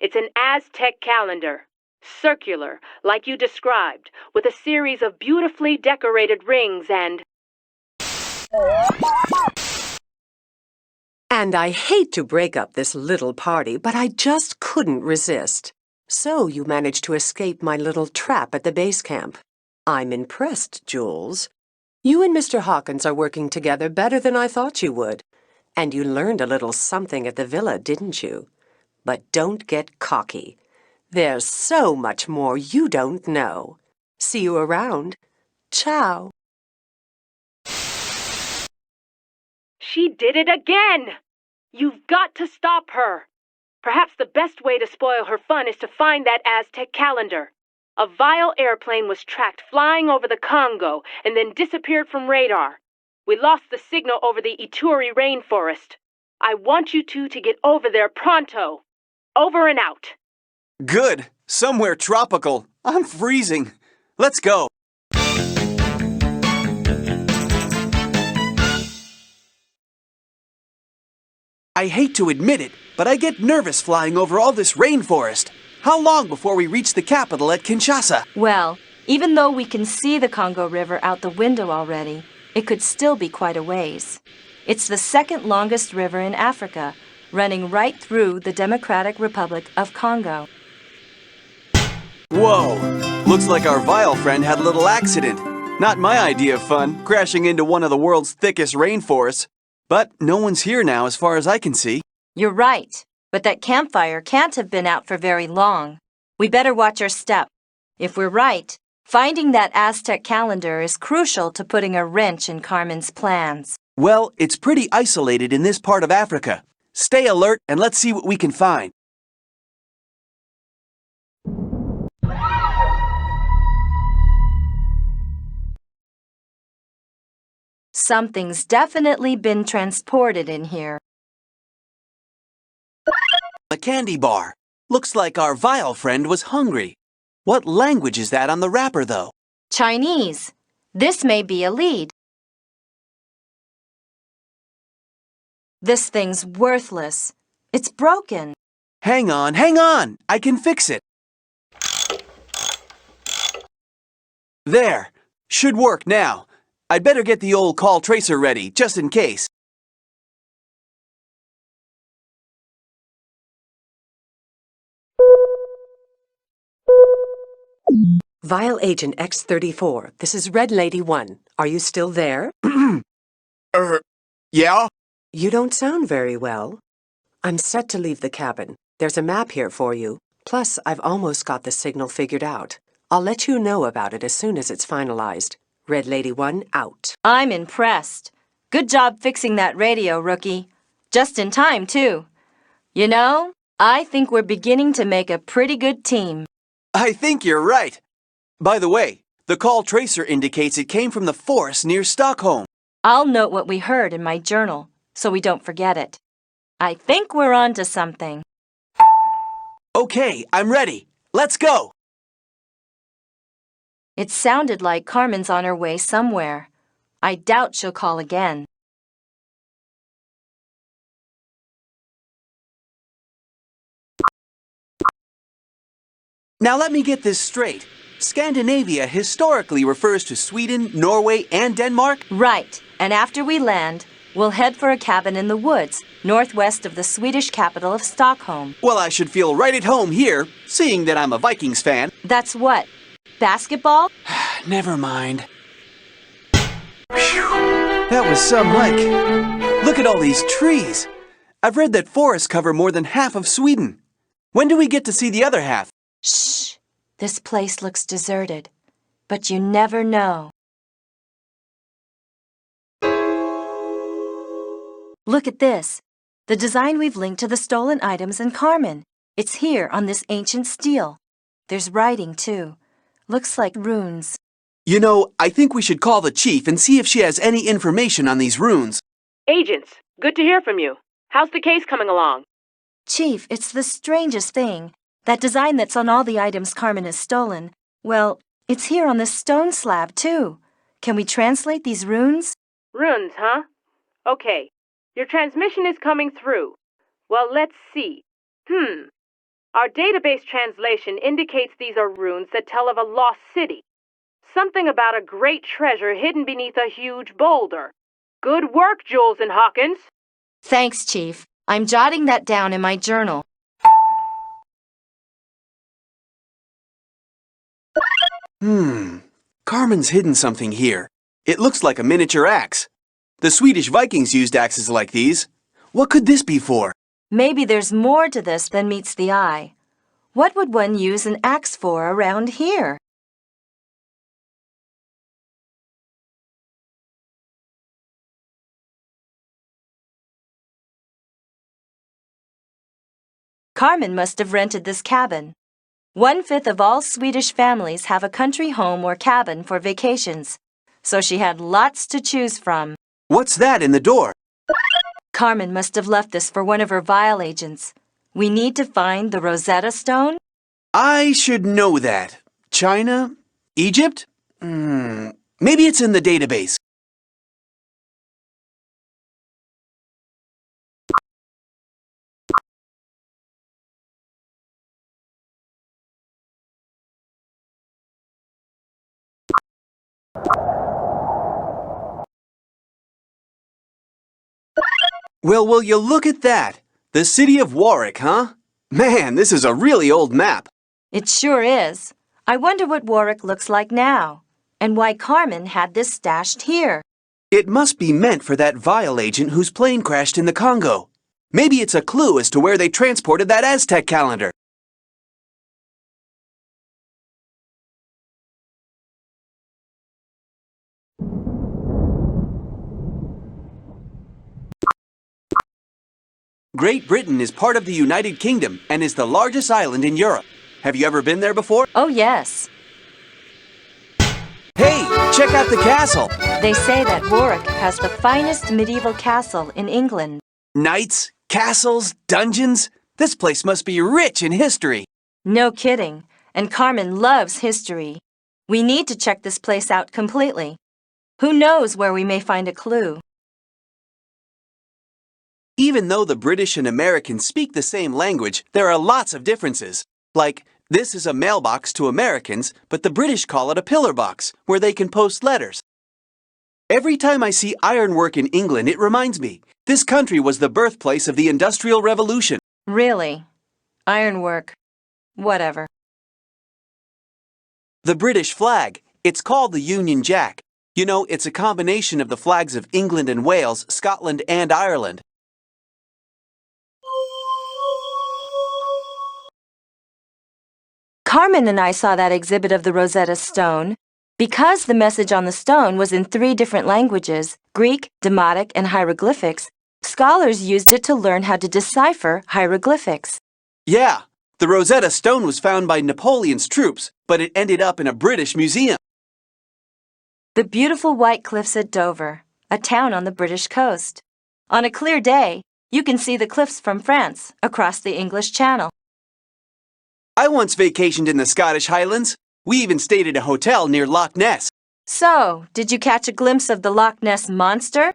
It's an Aztec calendar. Circular, like you described, with a series of beautifully decorated rings and... And I hate to break up this little party, but I just couldn't resist. So you managed to escape my little trap at the base camp. I'm impressed, Jules. You and Mr. Hawkins are working together better than I thought you would. And you learned a little something at the villa, didn't you? But don't get cocky. There's so much more you don't know. See you around. Ciao. She did it again! You've got to stop her. Perhaps the best way to spoil her fun is to find that Aztec calendar. A vile airplane was tracked flying over the Congo and then disappeared from radar. We lost the signal over the Ituri rainforest. I want you two to get over there pronto. Over and out. Good. Somewhere tropical. I'm freezing. Let's go. I hate to admit it, but I get nervous flying over all this rainforest. How long before we reach the capital at Kinshasa? Well, even though we can see the Congo River out the window already, it could still be quite a ways. It's the second longest river in Africa, running right through the Democratic Republic of Congo. Whoa! Looks like our vile friend had a little accident. Not my idea of fun, crashing into one of the world's thickest rainforests. But no one's here now as far as I can see. You're right, but that campfire can't have been out for very long. We better watch our step. If we're right, finding that Aztec calendar is crucial to putting a wrench in Carmen's plans. Well, it's pretty isolated in this part of Africa. Stay alert and let's see what we can find. Something's definitely been transported in here. A candy bar. Looks like our vile friend was hungry. What language is that on the wrapper, though? Chinese. This may be a lead. This thing's worthless. It's broken. Hang on. I can fix it. There. Should work now. I'd better get the old call tracer ready, just in case. Vile Agent X-34, this is Red Lady 1. Are you still there? Yeah? You don't sound very well. I'm set to leave the cabin. There's a map here for you. Plus, I've almost got the signal figured out. I'll let you know about it as soon as it's finalized. Red Lady 1, out. I'm impressed. Good job fixing that radio, rookie. Just in time, too. You know, I think we're beginning to make a pretty good team. I think you're right. By the way, the call tracer indicates it came from the forest near Stockholm. I'll note what we heard in my journal, so we don't forget it. I think we're on to something. Okay, I'm ready. Let's go. It sounded like Carmen's on her way somewhere. I doubt she'll call again. Now let me get this straight. Scandinavia historically refers to Sweden, Norway, and Denmark? Right, and after we land, we'll head for a cabin in the woods, northwest of the Swedish capital of Stockholm. Well, I should feel right at home here, seeing that I'm a Vikings fan. That's what? Basketball? Never mind. Phew, that was some hike. Look at all these trees. I've read that forests cover more than half of Sweden. When do we get to see the other half? Shh! This place looks deserted, but you never know. Look at this. The design we've linked to the stolen items in Carmen. It's here on this ancient stele. There's writing, too. Looks like runes. You know, I think we should call the chief and see if she has any information on these runes. Agents, good to hear from you. How's the case coming along? Chief, it's the strangest thing. That design that's on all the items Carmen has stolen, well, it's here on this stone slab, too. Can we translate these runes? Runes, huh? Okay. Your transmission is coming through. Well, let's see. Our database translation indicates these are runes that tell of a lost city. Something about a great treasure hidden beneath a huge boulder. Good work, Jules and Hawkins. Thanks, Chief. I'm jotting that down in my journal. Carmen's hidden something here. It looks like a miniature axe. The Swedish Vikings used axes like these. What could this be for? Maybe there's more to this than meets the eye. What would one use an axe for around here? Carmen must have rented this cabin. 1/5 of all Swedish families have a country home or cabin for vacations, so she had lots to choose from. What's that in the door? Carmen must have left this for one of her vial agents. We need to find the Rosetta Stone? I should know that. China? Egypt? Maybe it's in the database. Well, will you look at that? The city of Warick, huh? Man, this is a really old map. It sure is. I wonder what Warick looks like now, and why Carmen had this stashed here. It must be meant for that vial agent whose plane crashed in the Congo. Maybe it's a clue as to where they transported that Aztec calendar. Great Britain is part of the United Kingdom and is the largest island in Europe. Have you ever been there before? Oh, yes. Hey, check out the castle! They say that Warick has the finest medieval castle in England. Knights, castles, dungeons. This place must be rich in history. No kidding. And Carmen loves history. We need to check this place out completely. Who knows where we may find a clue? Even though the British and Americans speak the same language, there are lots of differences. Like, this is a mailbox to Americans, but the British call it a pillar box, where they can post letters. Every time I see ironwork in England, it reminds me, this country was the birthplace of the Industrial Revolution. Really? Ironwork. Whatever. The British flag, it's called the Union Jack. You know, it's a combination of the flags of England and Wales, Scotland and Ireland. Carmen and I saw that exhibit of the Rosetta Stone. Because the message on the stone was in 3 different languages, Greek, Demotic, and hieroglyphics, scholars used it to learn how to decipher hieroglyphics. Yeah, the Rosetta Stone was found by Napoleon's troops, but it ended up in a British museum. The beautiful white cliffs at Dover, a town on the British coast. On a clear day, you can see the cliffs from France across the English Channel. I once vacationed in the Scottish Highlands. We even stayed at a hotel near Loch Ness. So, did you catch a glimpse of the Loch Ness Monster?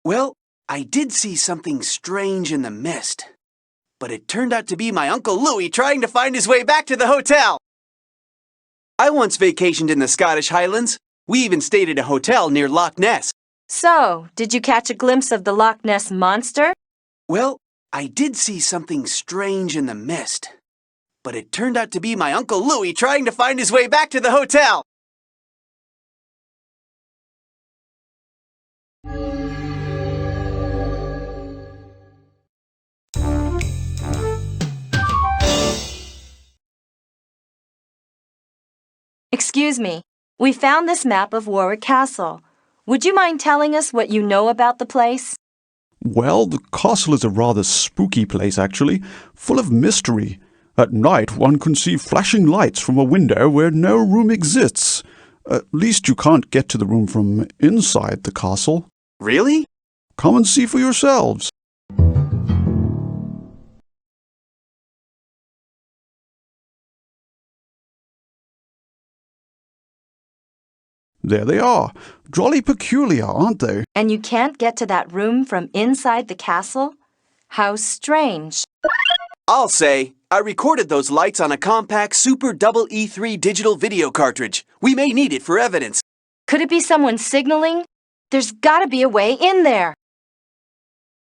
Well, I did see something strange in the mist. But it turned out to be my Uncle Louis trying to find his way back to the hotel. I once vacationed in the Scottish Highlands. We even stayed at a hotel near Loch Ness. So, did you catch a glimpse of the Loch Ness Monster? Well, I did see something strange in the mist. But it turned out to be my Uncle Louis trying to find his way back to the hotel. Excuse me. We found this map of Warick Castle. Would you mind telling us what you know about the place? Well, the castle is a rather spooky place, actually, full of mystery. At night, one can see flashing lights from a window where no room exists. At least you can't get to the room from inside the castle. Really? Come and see for yourselves. There they are. Jolly peculiar, aren't they? And you can't get to that room from inside the castle? How strange. I'll say, I recorded those lights on a compact Super Double E3 digital video cartridge. We may need it for evidence. Could it be someone signaling? There's gotta be a way in there.